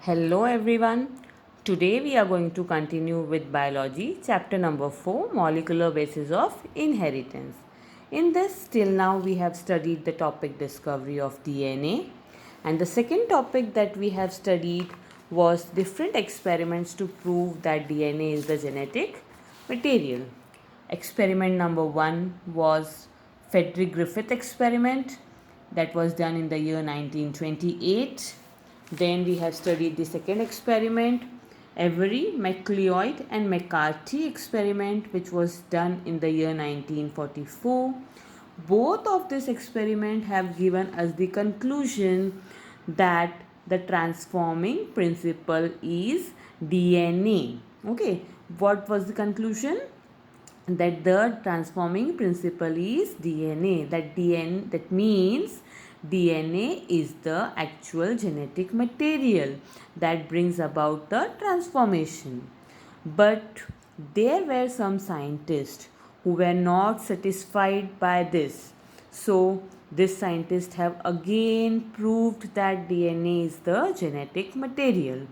Hello everyone. Today we are going to continue with biology, chapter number 4, molecular basis of inheritance. In this, till now we have studied the topic discovery of DNA, and the second topic that we have studied was different experiments to prove that DNA is the genetic material. Experiment number 1 was Frederick Griffith experiment that was done in the year 1928. Then we have studied the second experiment, Avery, MacLeod and McCarthy experiment, which was done in the year 1944. Both of this experiment have given us the conclusion that the transforming principle is DNA. Okay, what was the conclusion? That the transforming principle is DNA. That means DNA is the actual genetic material that brings about the transformation. But there were some scientists who were not satisfied by this. So this scientists have again proved that DNA is the genetic material,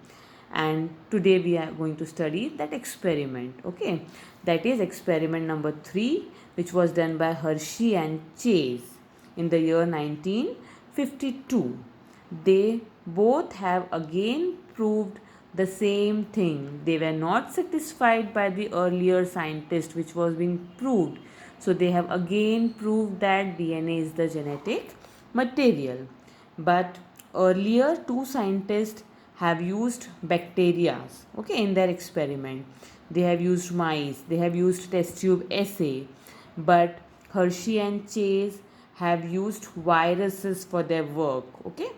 and today we are going to study that experiment. Okay, that is experiment number 3, which was done by Hershey and Chase in the year 1952. They both have again proved the same thing. They were not satisfied by the earlier scientist which was being proved, so they have again proved that DNA is the genetic material. But earlier two scientists have used bacteria, okay, in their experiment. They have used mice, they have used test tube assay, but Hershey and Chase have used viruses for their work. Okay,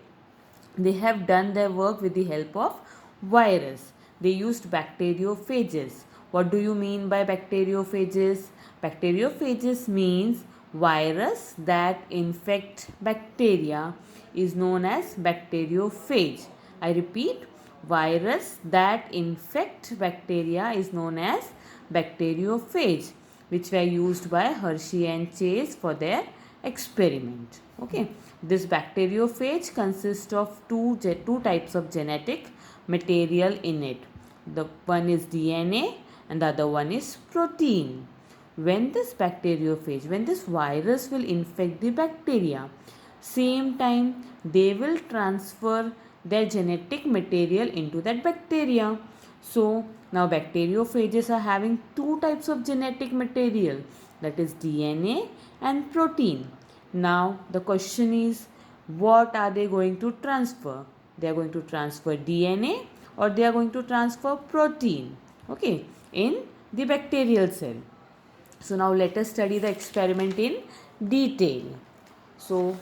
they have done their work with the help of virus. They used bacteriophages. What do you mean by bacteriophages? Bacteriophages means virus that infect bacteria is known as bacteriophage. I repeat, virus that infect bacteria is known as bacteriophage, which were used by Hershey and Chase for their experiment. Okay, this bacteriophage consists of two types of genetic material in it. The one is DNA and the other one is protein. When this virus will infect the bacteria, same time they will transfer their genetic material into that bacteria. So now bacteriophages are having two types of genetic material, that is DNA and protein. Now the question is, what are they going to transfer? They are going to transfer DNA or they are going to transfer protein, okay, in the bacterial cell. So now let us study the experiment in detail. So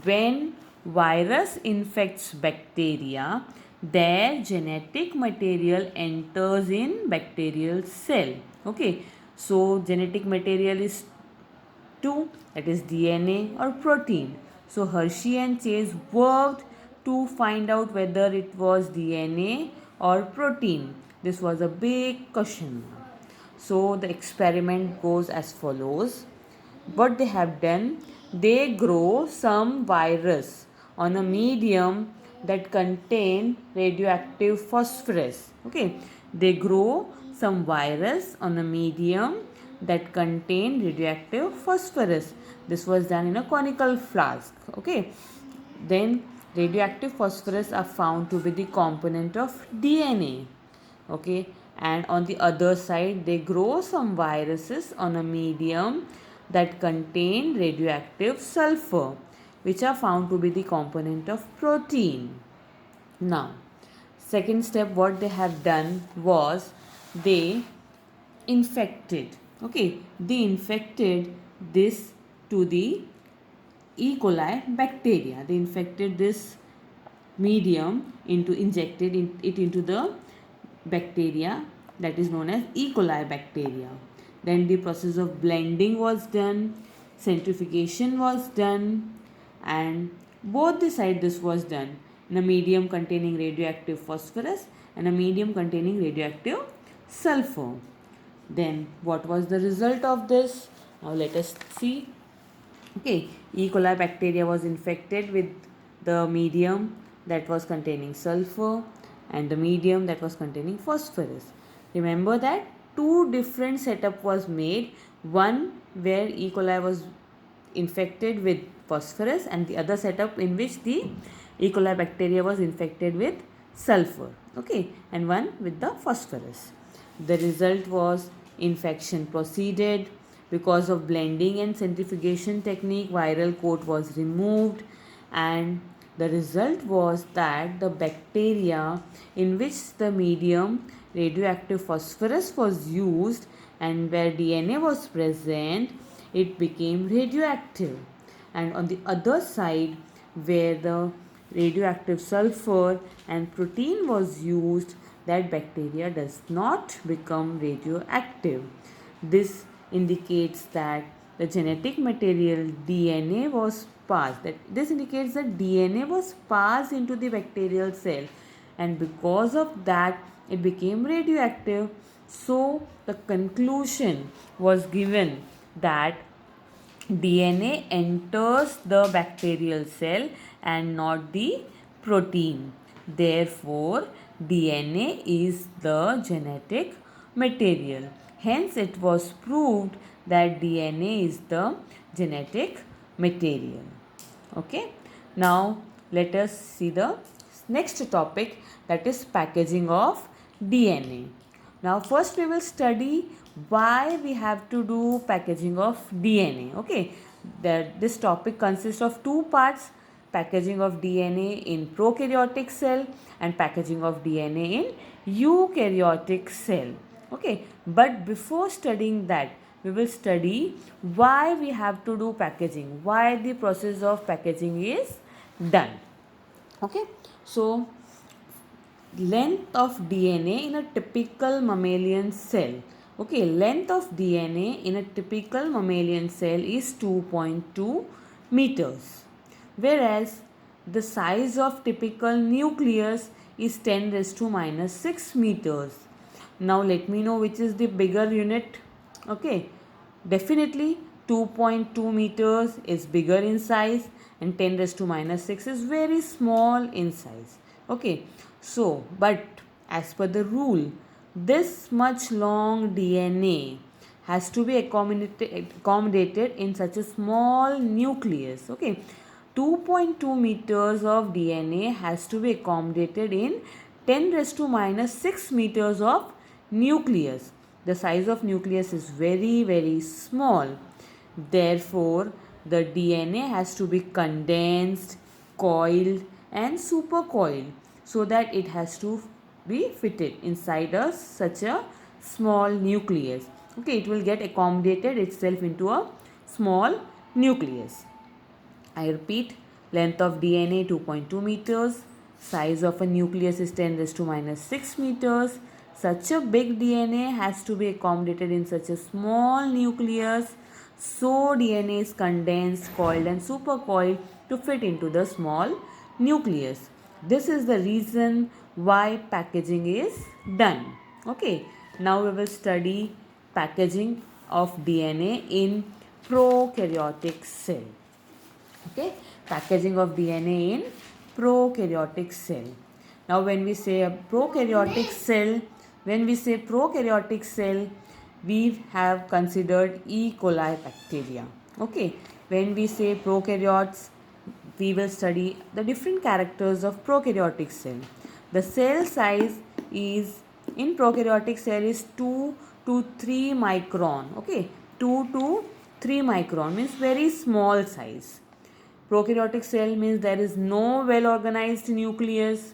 when virus infects bacteria, their genetic material enters in bacterial cell. Okay, so genetic material is two, that is DNA or protein. So Hershey and Chase worked to find out whether it was DNA or protein. This was a big question. So the experiment goes as follows. What they have done, they grow some virus on a medium that contain radioactive phosphorus. Okay, they grow some virus on a medium that contain radioactive phosphorus. This was done in a conical flask. Okay, then radioactive phosphorus are found to be the component of DNA. Okay, and on the other side they grow some viruses on a medium that contain radioactive sulfur, which are found to be the component of protein. Now second step, what they have done was they infected, okay, they infected this to the E. coli bacteria. They infected this medium injected it into the bacteria that is known as E. coli bacteria. Then the process of blending was done, centrifugation was done, and both the side this was done in a medium containing radioactive phosphorus and a medium containing radioactive sulfur. Then what was the result of this? Now let us see. Okay, E. coli bacteria was infected with the medium that was containing sulfur, and the medium that was containing phosphorus. Remember that two different setup was made, one where E. coli was infected with phosphorus and the other setup in which the E. coli bacteria was infected with sulfur, okay, and one with the phosphorus. The result was infection proceeded. Because of blending and centrifugation technique, viral coat was removed, and the result was that the bacteria in which the medium radioactive phosphorus was used and where DNA was present, it became radioactive. And on the other side, where the radioactive sulfur and protein was used, that bacteria does not become radioactive. This indicates that the genetic material DNA was passed. This indicates that DNA was passed into the bacterial cell, and because of that it became radioactive. So the conclusion was given that DNA enters the bacterial cell and not the protein. Therefore, DNA is the genetic material. Hence, it was proved that DNA is the genetic material. Okay. Now, let us see the next topic, that is packaging of DNA. Now, first we will study why we have to do packaging of DNA. Okay. This topic consists of two parts: packaging of DNA in prokaryotic cell and packaging of DNA in eukaryotic cell. Okay, but before studying that, we will study why we have to do packaging, why the process of packaging is done. Okay, so length of DNA in a typical mammalian cell. Okay, length of DNA in a typical mammalian cell is 2.2 meters, whereas the size of typical nucleus is 10 raised to minus 6 meters. Now let me know which is the bigger unit. Okay, definitely 2.2 meters is bigger in size and 10 raised to minus 6 is very small in size. Okay, so but as per the rule, this much long DNA has to be accommodated in such a small nucleus. Okay, 2.2 meters of DNA has to be accommodated in 10 raised to minus 6 meters of nucleus. The size of nucleus is very small. Therefore, the DNA has to be condensed, coiled and supercoiled so that it has to be fitted inside such a small nucleus. Okay, it will get accommodated itself into a small nucleus. I repeat, length of DNA 2.2 meters, size of a nucleus is 10 raised to minus 6 meters. Such a big DNA has to be accommodated in such a small nucleus. So DNA is condensed, coiled and supercoiled to fit into the small nucleus. This is the reason why packaging is done. Okay, now we will study packaging of DNA in prokaryotic cell. Okay, packaging of DNA in prokaryotic cell. Now when we say a prokaryotic cell, we have considered E. coli bacteria. Okay, when we say prokaryotes, we will study the different characters of prokaryotic cell. The cell size is in prokaryotic cell is 2 to 3 micron. Okay, 2 to 3 micron means very small size. Prokaryotic cell means there is no well organized nucleus.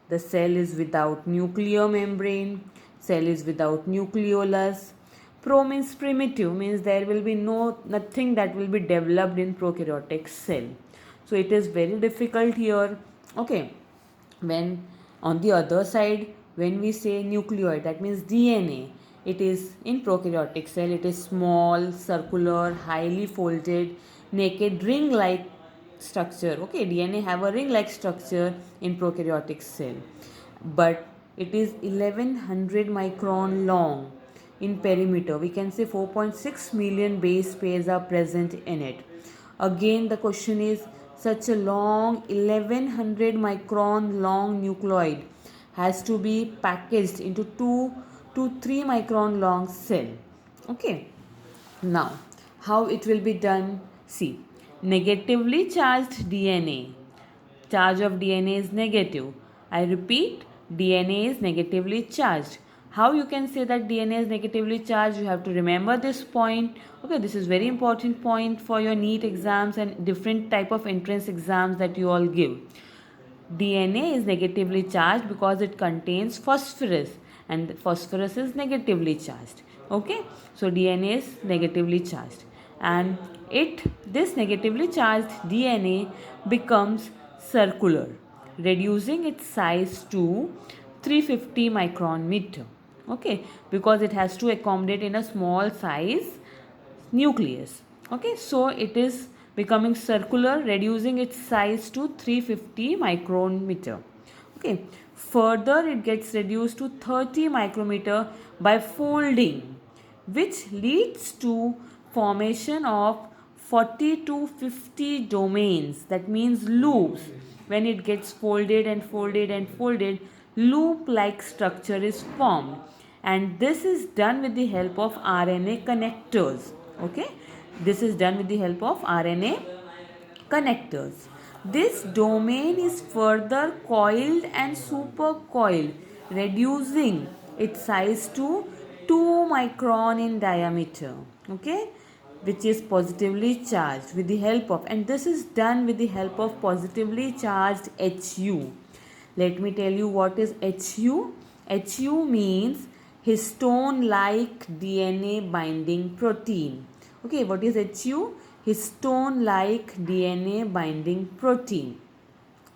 The cell is without nuclear membrane. Cell is without nucleolus. Pro means primitive, means there will be nothing that will be developed in prokaryotic cell. So it is very difficult here. Okay. When on the other side, when we say nucleoid, that means DNA. It is in prokaryotic cell. It is small, circular, highly folded, naked, ring-like structure. Okay, DNA have a ring-like structure in prokaryotic cell, but it is 1100 micron long in perimeter. We can say 4.6 million base pairs are present in it. Again, the question is, such a long 1100 micron long nucleoid has to be packaged into 2 to 3 micron long cell. Okay. Now, how it will be done? See, negatively charged DNA. Charge of DNA is negative. I repeat, DNA is negatively charged. How you can say that DNA is negatively charged? You have to remember this point. Okay, this is very important point for your NEET exams and different type of entrance exams that you all give. DNA is negatively charged because it contains phosphorus, and phosphorus is negatively charged. Okay, so DNA is negatively charged, and this negatively charged DNA becomes circular, reducing its size to 350 micron meter. Okay, because it has to accommodate in a small size nucleus. Okay, so it is becoming circular, reducing its size to 350 micrometer. Okay, further it gets reduced to 30 micrometer by folding, which leads to formation of 40 to 50 domains, that means loops. When it gets folded and folded and folded, loop like structure is formed, and this is done with the help of RNA connectors. Okay, this is done with the help of RNA connectors. This domain is further coiled and supercoiled, reducing its size to 2 micron in diameter. Okay, which is positively charged with the help of, and this is done with the help of positively charged HU. Let me tell you what is HU. HU means histone like DNA binding protein. Okay, what is HU? Histone like DNA binding protein.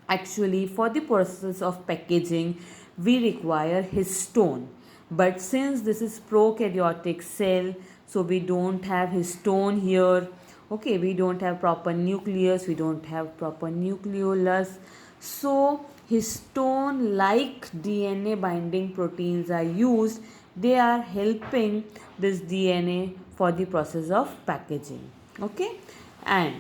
Actually, for the process of packaging, we require histone. But since this is prokaryotic cell, so we don't have histone here. Okay, we don't have proper nucleus, we don't have proper nucleolus. So, histone like DNA binding proteins are used. They are helping this DNA for the process of packaging. Okay, and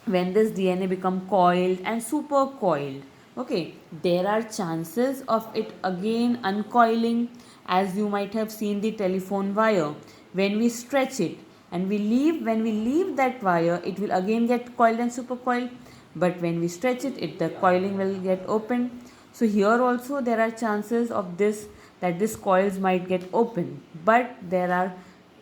when this DNA become coiled and supercoiled, okay, there are chances of it again uncoiling, as you might have seen the telephone wire. When we stretch it and when we leave that wire, it will again get coiled and supercoiled, but when we stretch it, the coiling will get opened. So here also there are chances of this, that this coils might get open, but there are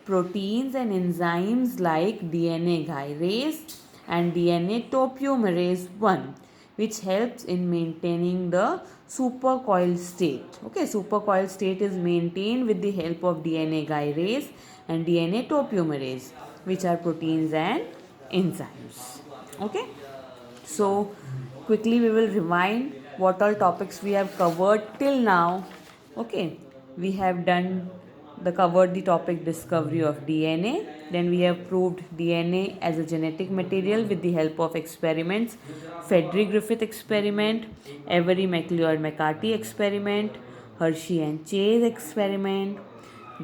proteins and enzymes like DNA gyrase and DNA topoisomerase 1, which helps in maintaining the supercoiled state. Okay, supercoiled state is maintained with the help of DNA gyrase and DNA topoisomerase, which are proteins and enzymes. Okay, so quickly we will remind what all topics we have covered till now. Okay, we have covered the topic discovery of DNA. Then we have proved DNA as a genetic material with the help of experiments: Frederick Griffith experiment, Avery McLeod-McCarthy experiment, Hershey and Chase experiment.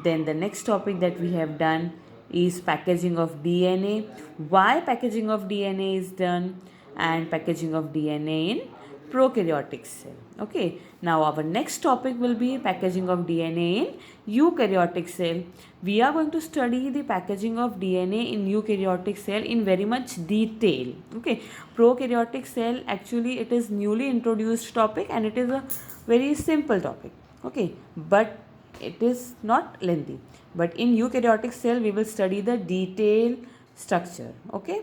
Then the next topic that we have done is packaging of DNA. Why packaging of DNA is done, and packaging of DNA in prokaryotic cell. Okay, now our next topic will be packaging of DNA in eukaryotic cell. We are going to study the packaging of DNA in eukaryotic cell in very much detail. Okay, prokaryotic cell, actually it is newly introduced topic and it is a very simple topic. Okay, but it is not lengthy. But in eukaryotic cell we will study the detailed structure. Okay,